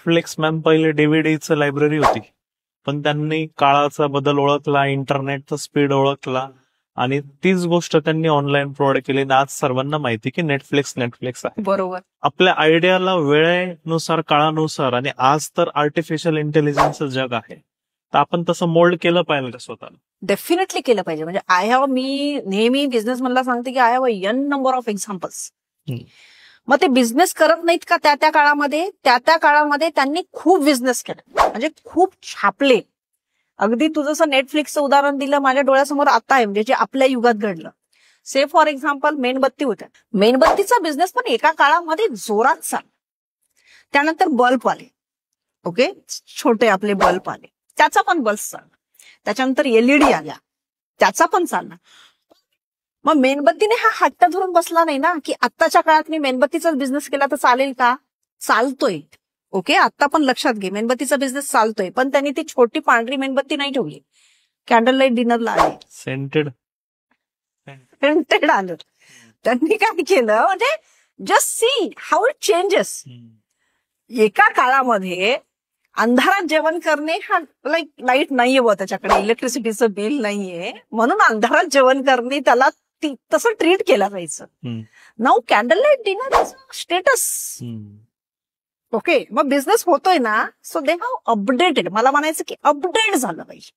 Netflix ma'am पहिले डीव्हीडीचं library होती, पण त्यांनी काळाचा बदल ओळखला, इंटरनेटचा स्पीड ओळखला आणि तीच गोष्ट त्यांनी ऑनलाईन प्रोव्हाइड केली. आज सर्वांना माहिती की नेटफ्लिक्स आहे. बरोबर. आपल्या आयडियाला वेळेनुसार, काळानुसार, आणि आज तर आर्टिफिशियल इंटेलिजन्सचं जग आहे, तर आपण तसं मोल्ड केलं पाहिजे का स्वतःला? डेफिनेटली केलं पाहिजे. म्हणजे मी नेहमी बिझनेस मधला सांगते की I have a an number of examples. मग ते बिझनेस करत नाहीत का त्या काळामध्ये त्यांनी खूप बिझनेस केला, म्हणजे खूप छापले. अगदी तू जसं नेटफ्लिक्सचं उदाहरण दिलं माझ्या डोळ्यासमोर आता आहे, म्हणजे जे आपल्या युगात घडलं. से फॉर एक्झाम्पल मेणबत्ती होत्या. मेणबत्तीचा बिझनेस पण एका काळामध्ये जोरात चालला. त्यानंतर बल्ब आले. ओके, छोटे आपले बल्ब आले, त्याचा पण बल्ब चालला. त्याच्यानंतर एलईडी आल्या, त्याचा पण चालला. मग मेणबत्तीने हा हट्ट धरून बसला नाही ना की आत्ताच्या काळात मी मेणबत्तीचाच बिझनेस केला तर चालेल का? चालतोय. ओके, आता पण लक्षात घे, मेणबत्तीचा बिझनेस चालतोय, पण त्यांनी ती छोटी पांढरी मेणबत्ती नाही ठेवली. कॅन्डल लाईट डिनरला आले, सेंटेड आलं. त्यांनी काय केलं, म्हणजे just see how it changes. एका काळामध्ये अंधारात जेवण करणे हा लाईट नाहीये बुवा, त्याच्याकडे इलेक्ट्रिसिटीचं बिल नाहीये, म्हणून अंधारात जेवण करणे त्याला तसं ट्रीट केलं जायचं. Now candle light dinner is status. Okay, मग बिझनेस होतोय ना, सो दे हॅव अपडेटेड. मला म्हणायचं की अपडेट झालं पाहिजे.